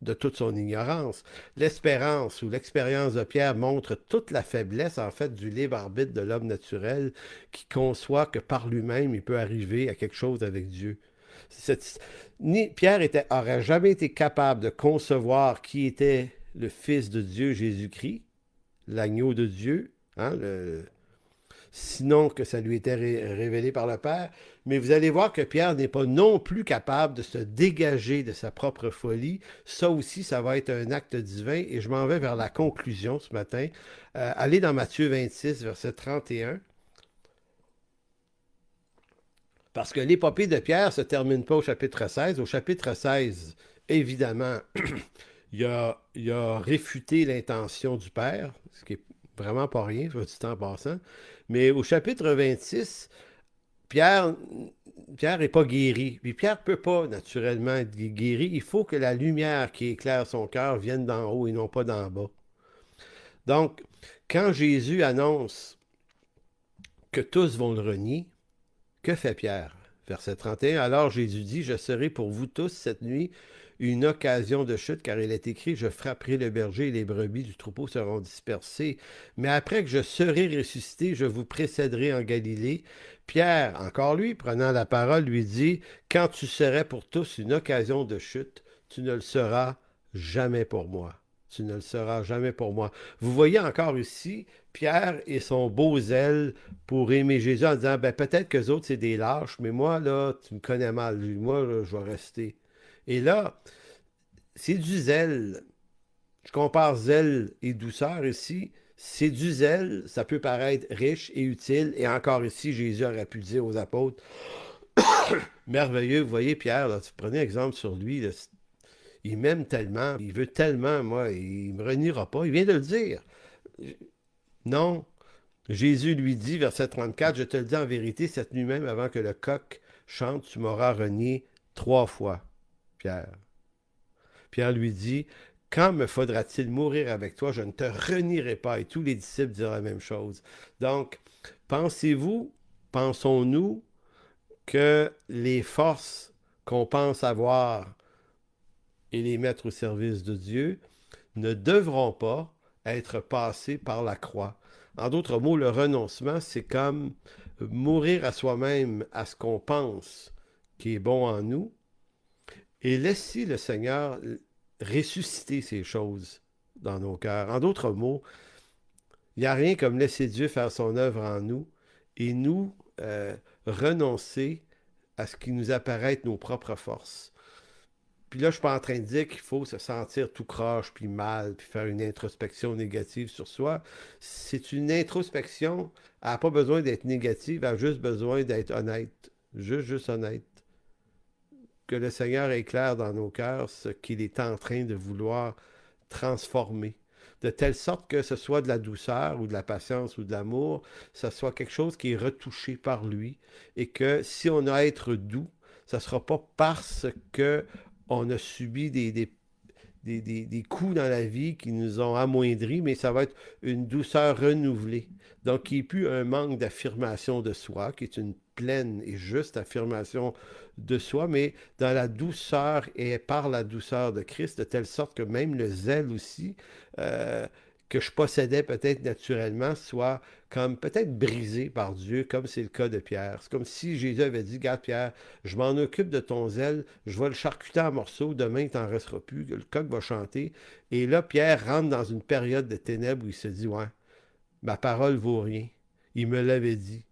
de toute son ignorance. L'espérance ou l'expérience de Pierre montre toute la faiblesse, en fait, du libre arbitre de l'homme naturel qui conçoit que par lui-même, il peut arriver à quelque chose avec Dieu. Pierre aurait jamais été capable de concevoir qui était le Fils de Dieu, Jésus-Christ, l'agneau de Dieu, hein, sinon que ça lui était révélé par le Père. Mais vous allez voir que Pierre n'est pas non plus capable de se dégager de sa propre folie. Ça aussi, ça va être un acte divin. Et je m'en vais vers la conclusion ce matin. Allez dans Matthieu 26, verset 31. Parce que l'épopée de Pierre ne se termine pas au chapitre 16. Au chapitre 16, évidemment, il a réfuté l'intention du Père, ce qui est vraiment pas rien, soit dit en passant. Mais au chapitre 26, Pierre n'est pas guéri. Puis Pierre ne peut pas naturellement être guéri. Il faut que la lumière qui éclaire son cœur vienne d'en haut et non pas d'en bas. Donc, quand Jésus annonce que tous vont le renier, que fait Pierre? Verset 31. Alors Jésus dit, je serai pour vous tous cette nuit une occasion de chute, car il est écrit, je frapperai le berger et les brebis du troupeau seront dispersées. Mais après que je serai ressuscité, je vous précéderai en Galilée. Pierre, encore lui, prenant la parole, lui dit, quand tu serais pour tous une occasion de chute, tu ne le seras jamais pour moi. Tu ne le seras jamais pour moi. Vous voyez encore ici, Pierre et son beau zèle pour aimer Jésus en disant, ben peut-être que les autres, c'est des lâches, mais moi, là, tu me connais mal. Moi, là, je vais rester. Et là, c'est du zèle. Je compare zèle et douceur ici. C'est du zèle, ça peut paraître riche et utile. Et encore ici, Jésus aurait pu dire aux apôtres, merveilleux, vous voyez Pierre, là, prenez exemple sur lui, là, il m'aime tellement, il veut tellement, moi, il ne me reniera pas. Il vient de le dire. Non. Jésus lui dit, verset 34, je te le dis en vérité, cette nuit même, avant que le coq chante, tu m'auras renié 3 fois, Pierre. Pierre lui dit, quand me faudra-t-il mourir avec toi? Je ne te renierai pas. Et tous les disciples dirent la même chose. Donc, pensons-nous que les forces qu'on pense avoir et les mettre au service de Dieu ne devront pas être passées par la croix. En d'autres mots, le renoncement, c'est comme mourir à soi-même, à ce qu'on pense qui est bon en nous, et laisser le Seigneur ressusciter ces choses dans nos cœurs. En d'autres mots, il n'y a rien comme laisser Dieu faire son œuvre en nous et nous renoncer à ce qui nous apparaît être nos propres forces. Puis là, je ne suis pas en train de dire qu'il faut se sentir tout croche, puis mal, puis faire une introspection négative sur soi. C'est une introspection, elle n'a pas besoin d'être négative, elle a juste besoin d'être honnête. Juste honnête. Que le Seigneur éclaire dans nos cœurs ce qu'il est en train de vouloir transformer. De telle sorte que ce soit de la douceur ou de la patience ou de l'amour, ce soit quelque chose qui est retouché par lui. Et que si on a à être doux, ce ne sera pas parce que on a subi des coups dans la vie qui nous ont amoindris, mais ça va être une douceur renouvelée. Donc, qui n'est plus un manque d'affirmation de soi, qui est une pleine et juste affirmation de soi, mais dans la douceur et par la douceur de Christ, de telle sorte que même le zèle aussi, que je possédais peut-être naturellement, soit comme peut-être brisé par Dieu, comme c'est le cas de Pierre. C'est comme si Jésus avait dit, regarde Pierre, je m'en occupe de ton zèle, je vais le charcuter en morceaux, demain il t'en restera plus, le coq va chanter. Et là, Pierre rentre dans une période de ténèbres où il se dit, ouais, ma parole vaut rien. Il me l'avait dit.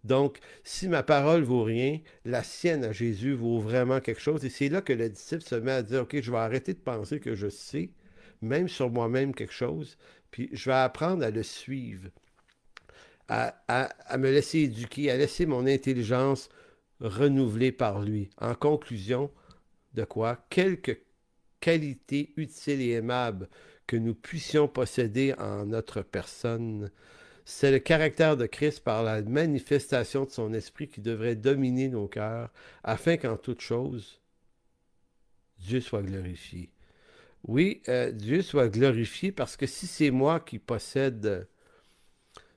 Donc, si ma parole vaut rien, la sienne à Jésus vaut vraiment quelque chose. Et c'est là que le disciple se met à dire, OK, je vais arrêter de penser que je sais, même sur moi-même quelque chose, puis je vais apprendre à le suivre, à me laisser éduquer, à laisser mon intelligence renouvelée par lui. En conclusion, de quoi? Quelque qualité utile et aimable que nous puissions posséder en notre personne, c'est le caractère de Christ par la manifestation de son esprit qui devrait dominer nos cœurs, afin qu'en toute chose, Dieu soit glorifié. Oui, Dieu soit glorifié parce que si c'est moi qui possède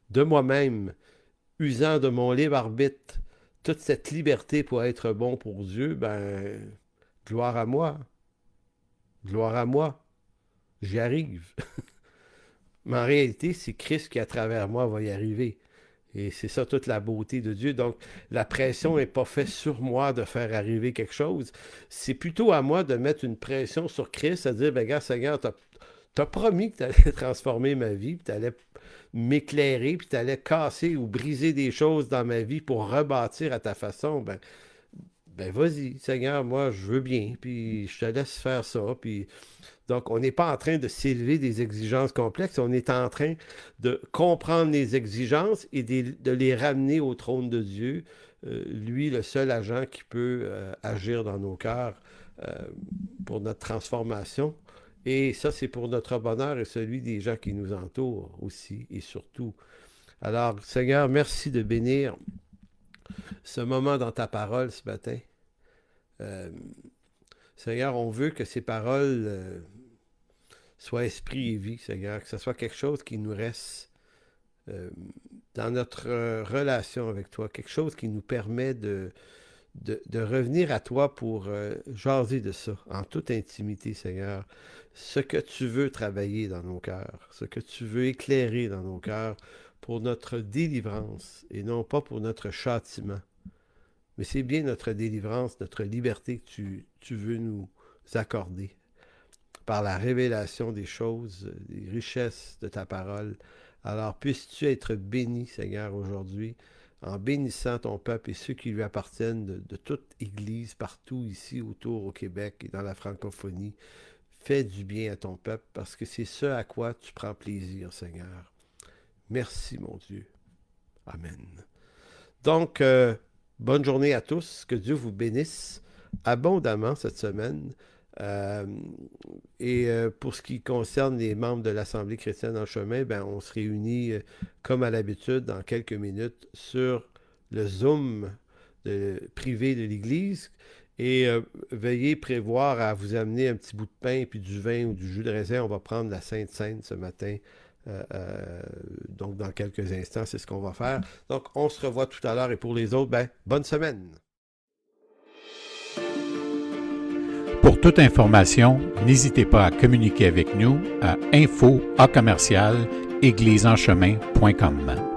de moi-même, usant de mon libre arbitre, toute cette liberté pour être bon pour Dieu, ben, gloire à moi. Gloire à moi. J'y arrive. Mais en réalité, c'est Christ qui, à travers moi, va y arriver. Et c'est ça toute la beauté de Dieu. Donc, la pression n'est pas faite sur moi de faire arriver quelque chose. C'est plutôt à moi de mettre une pression sur Christ, à dire, ben, regarde, Seigneur, t'as promis que tu allais transformer ma vie, puis tu allais m'éclairer, puis tu allais casser ou briser des choses dans ma vie pour rebâtir à ta façon. Ben vas-y, Seigneur, moi, je veux bien, puis je te laisse faire ça. Puis donc, on n'est pas en train de s'élever des exigences complexes, on est en train de comprendre les exigences et de les ramener au trône de Dieu. Lui, le seul agent qui peut agir dans nos cœurs pour notre transformation. Et ça, c'est pour notre bonheur et celui des gens qui nous entourent aussi et surtout. Alors, Seigneur, merci de bénir ce moment dans ta parole ce matin. Seigneur, on veut que ces paroles soient esprit et vie, Seigneur, que ce soit quelque chose qui nous reste dans notre relation avec toi, quelque chose qui nous permet de revenir à toi pour jaser de ça, en toute intimité, Seigneur. Ce que tu veux travailler dans nos cœurs, ce que tu veux éclairer dans nos cœurs pour notre délivrance et non pas pour notre châtiment. Mais c'est bien notre délivrance, notre liberté que tu veux nous accorder par la révélation des choses, des richesses de ta parole. Alors puisses-tu être béni, Seigneur, aujourd'hui, en bénissant ton peuple et ceux qui lui appartiennent de toute Église, partout ici autour au Québec et dans la francophonie. Fais du bien à ton peuple parce que c'est ce à quoi tu prends plaisir, Seigneur. Merci, mon Dieu. Amen. Donc, bonne journée à tous. Que Dieu vous bénisse abondamment cette semaine. Pour ce qui concerne les membres de l'Assemblée chrétienne en chemin, ben, on se réunit comme à l'habitude dans quelques minutes sur le Zoom privé de l'Église. Et veuillez prévoir à vous amener un petit bout de pain, puis du vin ou du jus de raisin. On va prendre la Sainte Seine ce matin. Donc, dans quelques instants, c'est ce qu'on va faire. Donc, on se revoit tout à l'heure. Et pour les autres, ben, bonne semaine. Pour toute information, n'hésitez pas à communiquer avec nous à info@église-en-chemin.com.